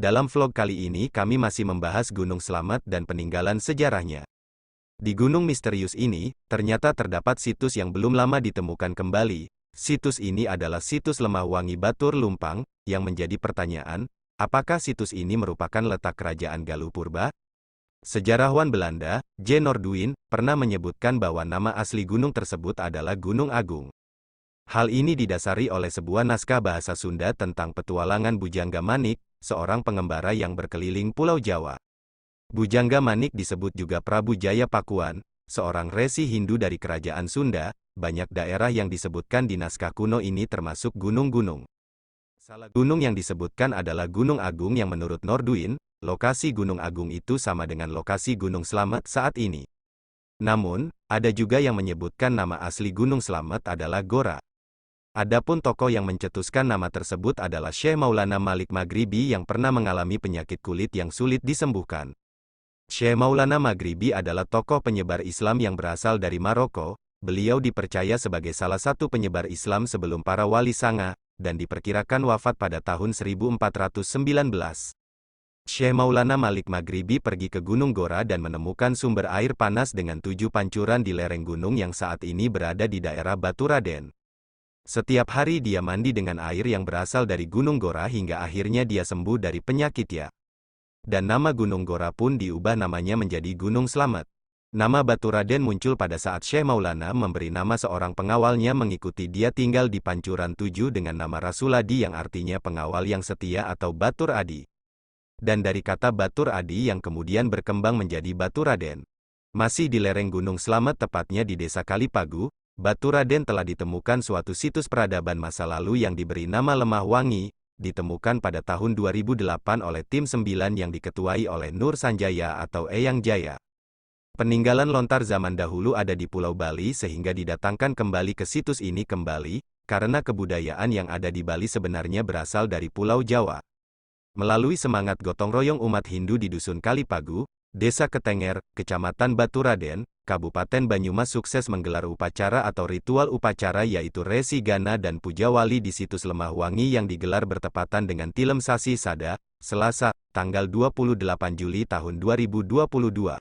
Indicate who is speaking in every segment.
Speaker 1: Dalam vlog kali ini kami masih membahas Gunung Slamet dan peninggalan sejarahnya. Di gunung misterius ini, ternyata terdapat situs yang belum lama ditemukan kembali. Situs ini adalah situs Lemah Wangi Batur Lumpang, yang menjadi pertanyaan, apakah situs ini merupakan letak kerajaan Galuh Purba? Sejarawan Belanda, J. Noordwin, pernah menyebutkan bahwa nama asli gunung tersebut adalah Gunung Agung. Hal ini didasari oleh sebuah naskah bahasa Sunda tentang petualangan Bujangga Manik, seorang pengembara yang berkeliling Pulau Jawa. Bujangga Manik disebut juga Prabu Jaya Pakuan, seorang resi Hindu dari kerajaan Sunda. Banyak daerah yang disebutkan di naskah kuno ini termasuk gunung-gunung. Salah gunung yang disebutkan adalah Gunung Agung yang menurut Noordwin, lokasi Gunung Agung itu sama dengan lokasi Gunung Slamet saat ini. Namun, ada juga yang menyebutkan nama asli Gunung Slamet adalah Gora. Adapun tokoh yang mencetuskan nama tersebut adalah Syekh Maulana Malik Maghribi yang pernah mengalami penyakit kulit yang sulit disembuhkan. Syekh Maulana Maghribi adalah tokoh penyebar Islam yang berasal dari Maroko. Beliau dipercaya sebagai salah satu penyebar Islam sebelum para wali sanga, dan diperkirakan wafat pada tahun 1419. Syekh Maulana Malik Maghribi pergi ke Gunung Gora dan menemukan sumber air panas dengan 7 pancuran di lereng gunung yang saat ini berada di daerah Baturaden. Setiap hari dia mandi dengan air yang berasal dari Gunung Gora hingga akhirnya dia sembuh dari penyakitnya. Dan nama Gunung Gora pun diubah namanya menjadi Gunung Slamet. Nama Baturaden muncul pada saat Syekh Maulana memberi nama seorang pengawalnya mengikuti dia tinggal di Pancuran 7 dengan nama Rasuladi yang artinya pengawal yang setia atau Batur Adi. Dan dari kata Batur Adi yang kemudian berkembang menjadi Baturaden. Masih di lereng Gunung Slamet tepatnya di desa Kalipagu, Baturaden telah ditemukan suatu situs peradaban masa lalu yang diberi nama Lemah Wangi, ditemukan pada tahun 2008 oleh tim 9 yang diketuai oleh Nur Sanjaya atau Eyang Jaya. Peninggalan lontar zaman dahulu ada di Pulau Bali sehingga didatangkan kembali ke situs ini kembali, karena kebudayaan yang ada di Bali sebenarnya berasal dari Pulau Jawa. Melalui semangat gotong royong umat Hindu di Dusun Kalipagu, Desa Ketenger, Kecamatan Baturaden, Kabupaten Banyumas sukses menggelar upacara atau ritual upacara yaitu Resi Gana dan Puja Wali di situs Lemah Wangi yang digelar bertepatan dengan Tilem Sasi Sada, Selasa, tanggal 28 Juli tahun 2022.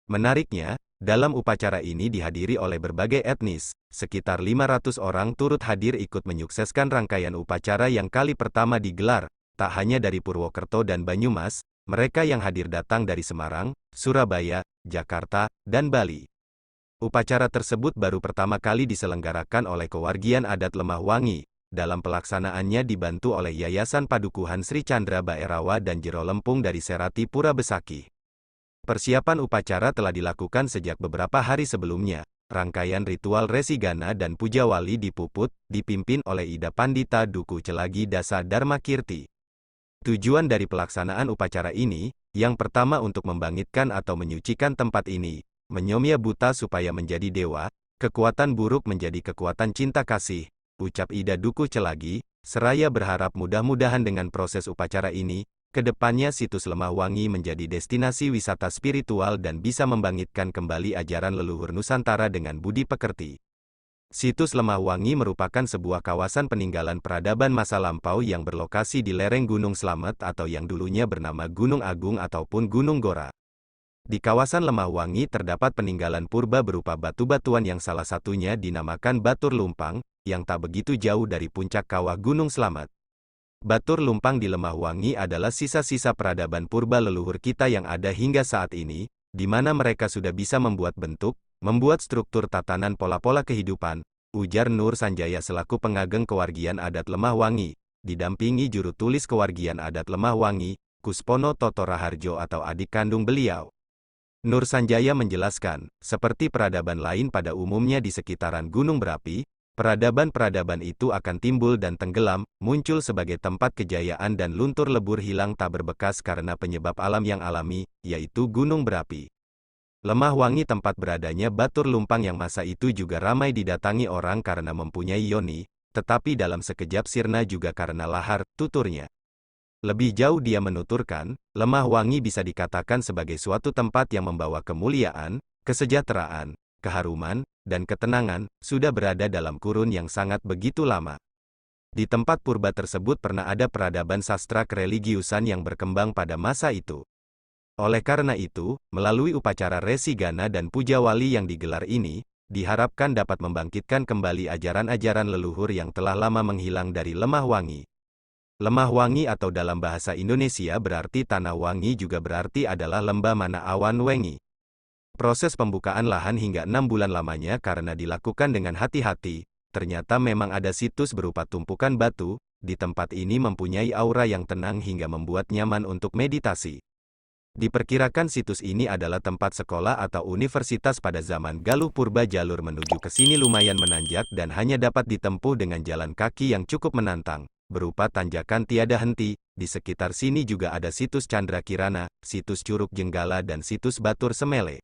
Speaker 1: Menariknya, dalam upacara ini dihadiri oleh berbagai etnis, sekitar 500 orang turut hadir ikut menyukseskan rangkaian upacara yang kali pertama digelar, tak hanya dari Purwokerto dan Banyumas, mereka yang hadir datang dari Semarang, Surabaya, Jakarta, dan Bali. Upacara tersebut baru pertama kali diselenggarakan oleh Kewargian Adat Lemah Wangi, dalam pelaksanaannya dibantu oleh Yayasan Padukuhan Sri Chandra Baerawa dan Jero Lempung dari Serati Pura Besaki. Persiapan upacara telah dilakukan sejak beberapa hari sebelumnya. Rangkaian ritual Resi Gana dan Puja Wali di Puput, dipimpin oleh Ida Pandita Duku Celagi Dasa Dharma Kirti. Tujuan dari pelaksanaan upacara ini, yang pertama untuk membangkitkan atau menyucikan tempat ini, menyomya buta supaya menjadi dewa, kekuatan buruk menjadi kekuatan cinta kasih, ucap Ida Duku Celagi, seraya berharap mudah-mudahan dengan proses upacara ini, kedepannya situs Lemah Wangi menjadi destinasi wisata spiritual dan bisa membangkitkan kembali ajaran leluhur Nusantara dengan budi pekerti. Situs Lemah Wangi merupakan sebuah kawasan peninggalan peradaban masa lampau yang berlokasi di lereng Gunung Slamet atau yang dulunya bernama Gunung Agung ataupun Gunung Gora. Di kawasan Lemah Wangi terdapat peninggalan purba berupa batu-batuan yang salah satunya dinamakan Batur Lumpang, yang tak begitu jauh dari puncak kawah Gunung Slamet. Batur Lumpang di Lemah Wangi adalah sisa-sisa peradaban purba leluhur kita yang ada hingga saat ini, di mana mereka sudah bisa membuat bentuk, membuat struktur tatanan pola-pola kehidupan, ujar Nur Sanjaya selaku pengageng Kewargian Adat Lemah Wangi, didampingi juru tulis Kewargian Adat Lemah Wangi, Kuspono Toto Raharjo atau adik kandung beliau. Nur Sanjaya menjelaskan, seperti peradaban lain pada umumnya di sekitaran gunung berapi, peradaban-peradaban itu akan timbul dan tenggelam, muncul sebagai tempat kejayaan dan luntur lebur hilang tak berbekas karena penyebab alam yang alami, yaitu gunung berapi. Lemah Wangi tempat beradanya Batur Lumpang yang masa itu juga ramai didatangi orang karena mempunyai yoni, tetapi dalam sekejap sirna juga karena lahar, tuturnya. Lebih jauh dia menuturkan, Lemah Wangi bisa dikatakan sebagai suatu tempat yang membawa kemuliaan, kesejahteraan, keharuman, dan ketenangan, sudah berada dalam kurun yang sangat begitu lama. Di tempat purba tersebut pernah ada peradaban sastra kereligiusan yang berkembang pada masa itu. Oleh karena itu, melalui upacara Resi Gana dan Puja Wali yang digelar ini, diharapkan dapat membangkitkan kembali ajaran-ajaran leluhur yang telah lama menghilang dari Lemah Wangi. Lemah Wangi atau dalam bahasa Indonesia berarti Tanah Wangi juga berarti adalah lembah mana awan wengi. Proses pembukaan lahan hingga 6 bulan lamanya karena dilakukan dengan hati-hati. Ternyata memang ada situs berupa tumpukan batu, di tempat ini mempunyai aura yang tenang hingga membuat nyaman untuk meditasi. Diperkirakan situs ini adalah tempat sekolah atau universitas pada zaman Galuh Purba. Jalur menuju ke sini lumayan menanjak dan hanya dapat ditempuh dengan jalan kaki yang cukup menantang, berupa tanjakan tiada henti. Di sekitar sini juga ada situs Candra Kirana, situs Curug Jenggala dan situs Batur Semele.